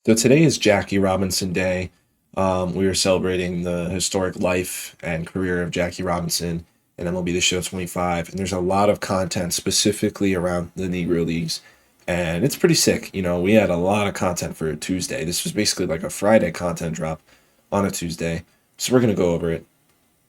So today is Jackie Robinson Day. We are celebrating the historic life and career of Jackie Robinson and MLB The Show 25. And there's a lot of content specifically around the Negro Leagues. And it's pretty sick. We had a lot of content for a Tuesday. This was basically like a Friday content drop on a Tuesday. So we're going to go over it.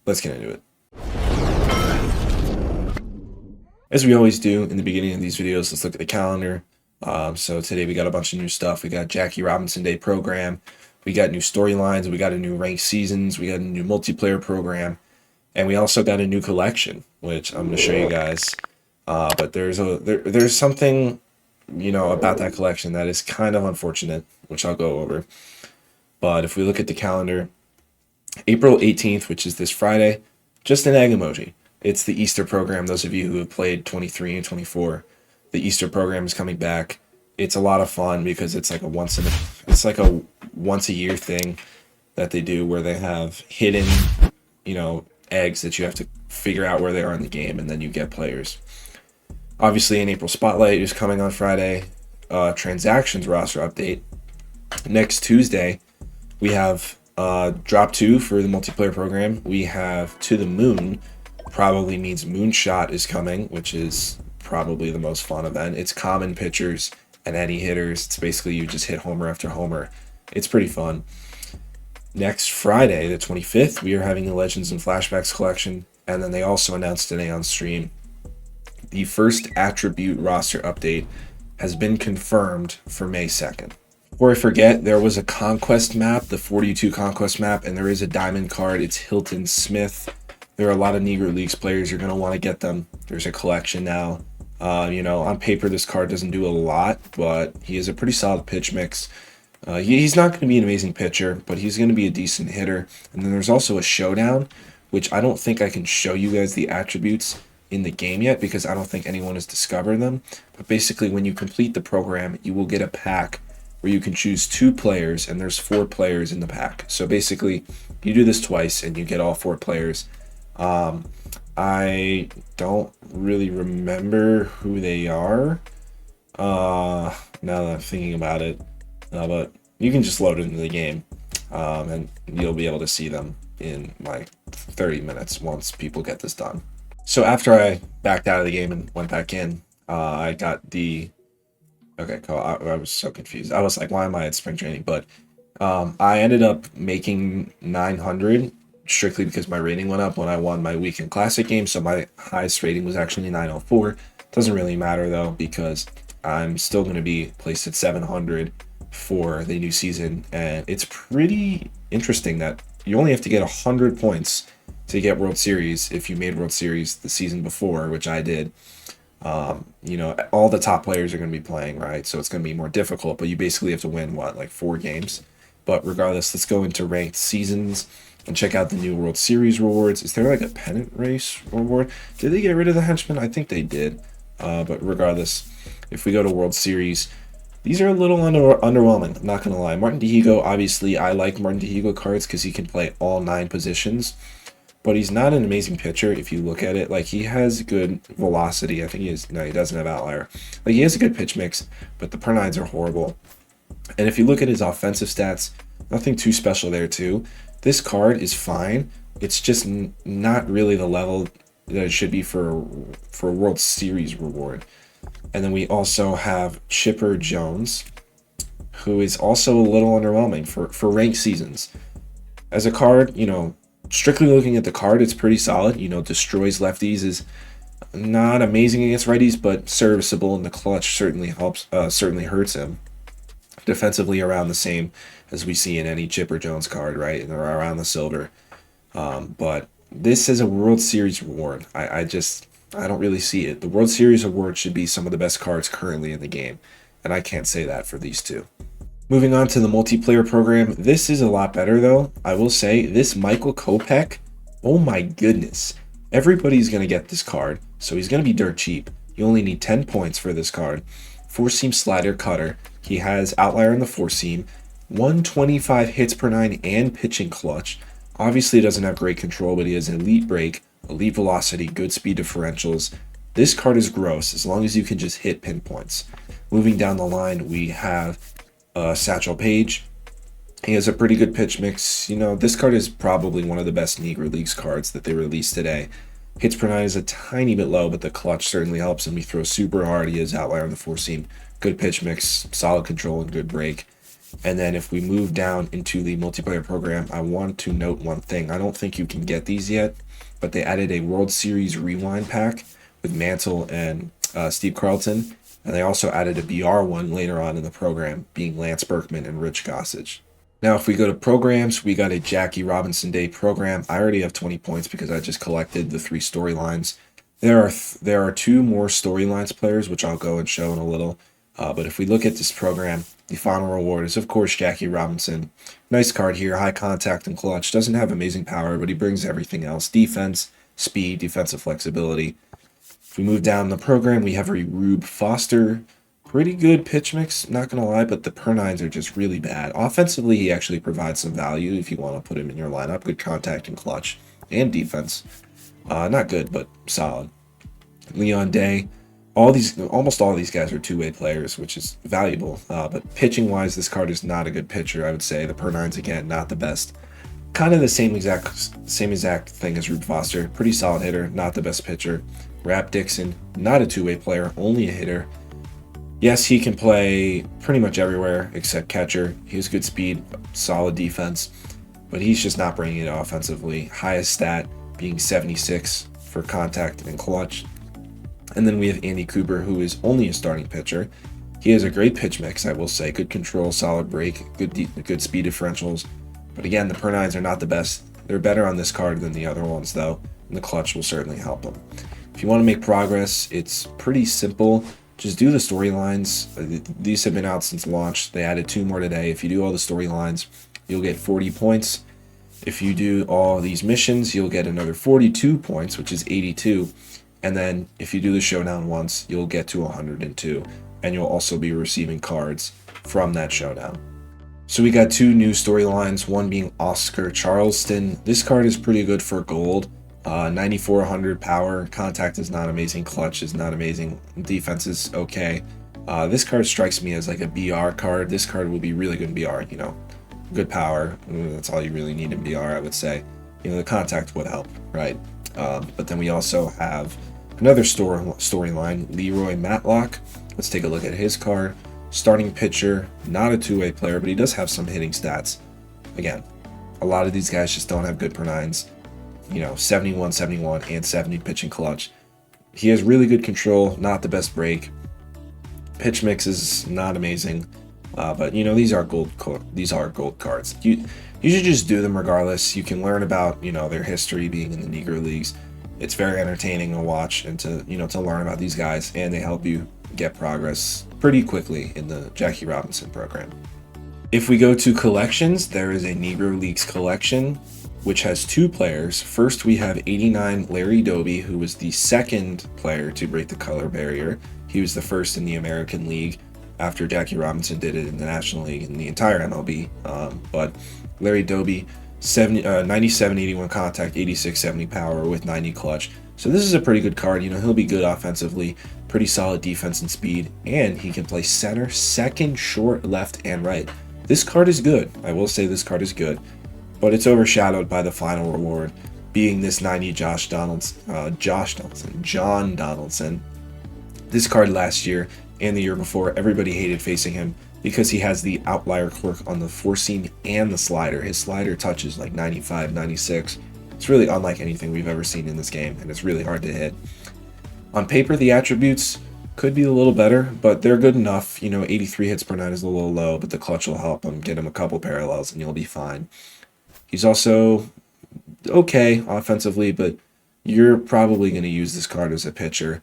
Let's get into it. As we always do in the beginning of these videos, let's look at the calendar. So today we got a bunch of new stuff. We got Jackie Robinson Day program. We got new storylines. We got a new ranked seasons. We got a new multiplayer program. And we also got a new collection, which I'm going to show you guys. But there's something, about that collection that is kind of unfortunate, which I'll go over. But if we look at the calendar, April 18th, which is this Friday, just an egg emoji. It's the Easter program. Those of you who have played 23 and 24, the Easter program is coming back. It's a lot of fun because it's like a once a year thing that they do where they have hidden, eggs that you have to figure out where they are in the game, and then you get players. Obviously, an April Spotlight is coming on Friday. Transactions roster update. Next Tuesday, we have Drop 2 for the multiplayer program. We have To the Moon, probably means Moonshot is coming, which is probably the most fun event. It's common pitchers and any hitters. It's basically you just hit homer after homer. It's pretty fun. Next Friday, the 25th, we are having the Legends and Flashbacks collection, and then they also announced today on stream the first attribute roster update has been confirmed for May 2nd. Before I forget, there was a Conquest map, the 42 Conquest map, and there is a diamond card. It's Hilton Smith. There are a lot of Negro Leagues players. You're going to want to get them. There's a collection now. On paper, this card doesn't do a lot, but he is a pretty solid pitch mix. He's not going to be an amazing pitcher, but he's going to be a decent hitter. And then there's also a showdown, which I don't think I can show you guys the attributes in the game yet because I don't think anyone has discovered them. But basically, when you complete the program, you will get a pack where you can choose 2 players, and there's 4 players in the pack. So basically, you do this twice, and you get all 4 players. I don't really remember who they are now that I'm thinking about it, but you can just load it into the game, and you'll be able to see them in like 30 minutes once people get this done. So after I backed out of the game and went back in, I got the okay, cool. I was so confused. I was like, why am I at spring training? But I ended up making 900 strictly because my rating went up when I won my weekend classic game. So my highest rating was actually 904. Doesn't really matter though, because I'm still going to be placed at 700 for the new season. And it's pretty interesting that you only have to get 100 points to get World Series if you made World Series the season before, which I did. All the top players are going to be playing, right? So it's going to be more difficult, but you basically have to win, 4 games? But regardless, let's go into ranked seasons and check out the new World Series rewards. Is there like a pennant race reward? Did they get rid of the henchman? I think they did. But regardless, if we go to World Series, these are a little underwhelming. I'm not going to lie. Martin Dihigo, obviously, I like Martin Dihigo cards because he can play all 9 positions. But he's not an amazing pitcher if you look at it. Like, he has good velocity. I think he is. No, he doesn't have outlier. Like, he has a good pitch mix, but the per-9s are horrible. And if you look at his offensive stats, nothing too special there, too. This card is fine. It's just not really the level that it should be for a World Series reward. And then we also have Chipper Jones, who is also a little underwhelming for ranked seasons. As a card, strictly looking at the card, it's pretty solid. Destroys lefties, is not amazing against righties, but serviceable in the clutch. Certainly helps. Certainly hurts him. Defensively, around the same as we see in any Chipper Jones card, right? And they're around the silver. But this is a World Series reward. I don't really see it. The World Series award should be some of the best cards currently in the game, and I can't say that for these 2. Moving on to the multiplayer program, this is a lot better though. I will say this Michael Kopech, oh my goodness. Everybody's going to get this card, so he's going to be dirt cheap. You only need 10 points for this card. 4-seam slider cutter. He has outlier in the 4-seam. 125 hits per 9 and pitching clutch. Obviously doesn't have great control, but he has elite break, elite velocity, good speed differentials. This card is gross as long as you can just hit pinpoints. Moving down the line, we have Satchel Paige. He has a pretty good pitch mix. This card is probably one of the best Negro Leagues cards that they released today. Hits per 9 is a tiny bit low, but the clutch certainly helps him. He throws super hard. He is outlier on the four seam. Good pitch mix, solid control, and good break. And then if we move down into the multiplayer program, I want to note one thing. I don't think you can get these yet, but they added a World Series Rewind pack with Mantle and Steve Carlton. And they also added a BR one later on in the program, being Lance Berkman and Rich Gossage. Now, if we go to programs, we got a Jackie Robinson Day program. I already have 20 points because I just collected the 3 storylines. There are 2 more storylines players, which I'll go and show in a little. But if we look at this program, the final reward is, of course, Jackie Robinson. Nice card here, high contact and clutch. Doesn't have amazing power, but he brings everything else. Defense, speed, defensive flexibility. If we move down the program, we have a Rube Foster. Pretty good pitch mix, not going to lie, but the per 9s are just really bad. Offensively, he actually provides some value if you want to put him in your lineup. Good contact and clutch and defense. Not good, but solid. Leon Day. Almost all these guys are two-way players, which is valuable. But pitching-wise, this card is not a good pitcher, I would say. The per 9s, again, not the best. Kind of the same exact thing as Rube Foster. Pretty solid hitter, not the best pitcher. Rap Dixon, not a two-way player, only a hitter. Yes, he can play pretty much everywhere except catcher. He has good speed, solid defense, but he's just not bringing it offensively. Highest stat being 76 for contact and clutch. And then we have Andy Cooper, who is only a starting pitcher. He has a great pitch mix, I will say. Good control, solid break, good speed differentials. But again, the per 9s are not the best. They're better on this card than the other ones, though, and the clutch will certainly help them. If you want to make progress, it's pretty simple. Just do the storylines. These have been out since launch. They added 2 more today. If you do all the storylines, you'll get 40 points. If you do all these missions, you'll get another 42 points, which is 82. And then if you do the showdown once, you'll get to 102. And you'll also be receiving cards from that showdown. So we got 2 new storylines, one being Oscar Charleston. This card is pretty good for gold. 9400 power, contact is not amazing, clutch is not amazing, defense is okay. This card strikes me as like a BR card. This card will be really good in BR, good power. That's all you really need in BR, I would say. The contact would help, right? But then we also have another storyline, Leroy Matlock. Let's take a look at his card. Starting pitcher, not a two-way player, but he does have some hitting stats. Again, a lot of these guys just don't have good per 9s. 71, 71, and 70 pitching clutch. He has really good control, not the best break. Pitch mix is not amazing, but these are gold cards. You should just do them regardless. You can learn about their history being in the Negro Leagues. It's very entertaining to watch and to learn about these guys, and they help you get progress pretty quickly in the Jackie Robinson program. If we go to collections, there is a Negro Leagues collection, which has 2 players. First, we have 89 Larry Doby, who was the second player to break the color barrier. He was the first in the American League after Jackie Robinson did it in the National League and the entire MLB. But Larry Doby, 97-81 contact, 86-70 power with 90 clutch. So this is a pretty good card. He'll be good offensively, pretty solid defense and speed, and he can play center, second, short, left, and right. This card is good. I will say this card is good. But it's overshadowed by the final reward, being this 90 John Donaldson. This card last year and the year before, everybody hated facing him because he has the outlier quirk on the four seam and the slider. His slider touches like 95, 96. It's really unlike anything we've ever seen in this game, and it's really hard to hit. On paper, the attributes could be a little better, but they're good enough. 83 hits per 9 is a little low, but the clutch will help him get him a couple parallels, and you'll be fine. He's also okay offensively, but you're probably going to use this card as a pitcher.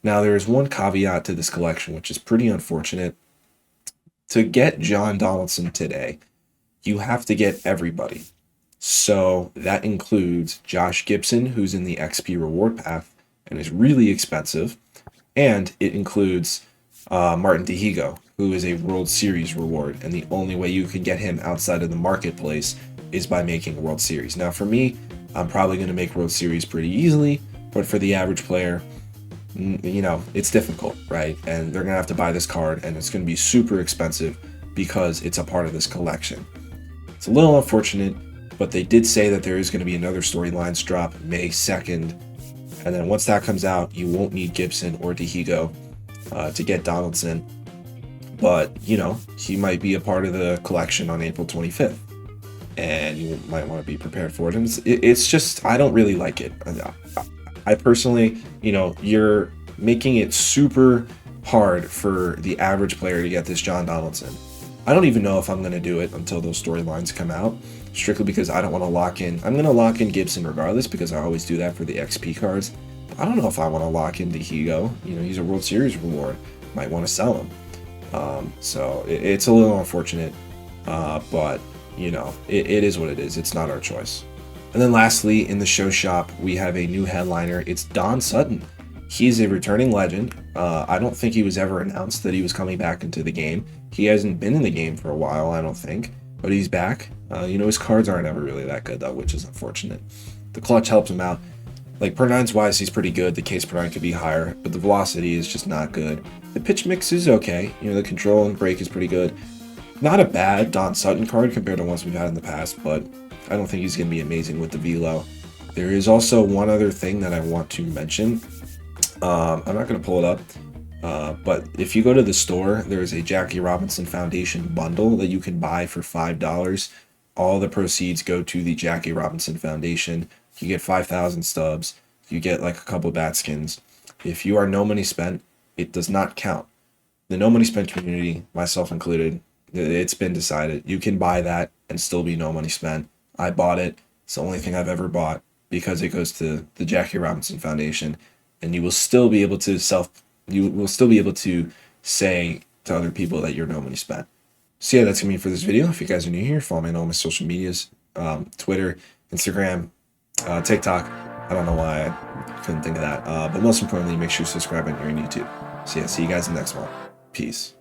Now, there is one caveat to this collection, which is pretty unfortunate. To get John Donaldson today, you have to get everybody. So that includes Josh Gibson, who's in the XP reward path and is really expensive. And it includes Martin Dihigo, who is a World Series reward. And the only way you can get him outside of the marketplace is by making a World Series. Now, for me, I'm probably going to make World Series pretty easily, but for the average player, it's difficult, right? And they're going to have to buy this card, and it's going to be super expensive because it's a part of this collection. It's a little unfortunate, but they did say that there is going to be another storylines drop May 2nd. And then once that comes out, you won't need Gibson or Dihigo to get Donaldson. But, you know, he might be a part of the collection on April 25th. And you might want to be prepared for it. And it's just, I don't really like it. I personally, you know, you're making it super hard for the average player to get this John Donaldson. I don't even know if I'm going to do it until those storylines come out, strictly because I don't want to lock in. I'm going to lock in Gibson regardless because I always do that for the XP cards. I don't know if I want to lock in Dihigo. You know, he's a World Series reward. Might want to sell him. So it's a little unfortunate, but you know, it is what it is. It's not our choice. And then lastly, in the show shop, we have a new headliner. It's Don Sutton. He's a returning legend. I don't think he was ever announced that he was coming back into the game. He hasn't been in the game for a while, I don't think, but he's back. You know, his cards aren't ever really that good though, which is unfortunate. The clutch helps him out. Like per nines wise, he's pretty good. The case per nine could be higher, but the velocity is just not good. The pitch mix is okay. You know, the control and break is pretty good. Not a bad Don Sutton card compared to ones we've had in the past, but I don't think he's going to be amazing with the velo. There is also one other thing that I want to mention. I'm not going to pull it up, but if you go to the store, there's a Jackie Robinson Foundation bundle that you can buy for $5. All the proceeds go to the Jackie Robinson Foundation. You get 5,000 stubs. You get like a couple bat skins. If you are no money spent, it does not count. The no money spent community, myself included, it's been decided. You can buy that and still be no money spent. I bought it. It's the only thing I've ever bought because it goes to the Jackie Robinson Foundation, and you will still be able to say to other people that you're no money spent. So yeah, that's gonna be it for this video. If you guys are new here, follow me on all my social medias, Twitter, Instagram, TikTok. I don't know why I couldn't think of that. But most importantly, make sure you subscribe on here on YouTube. So yeah, see you guys in the next one. Peace.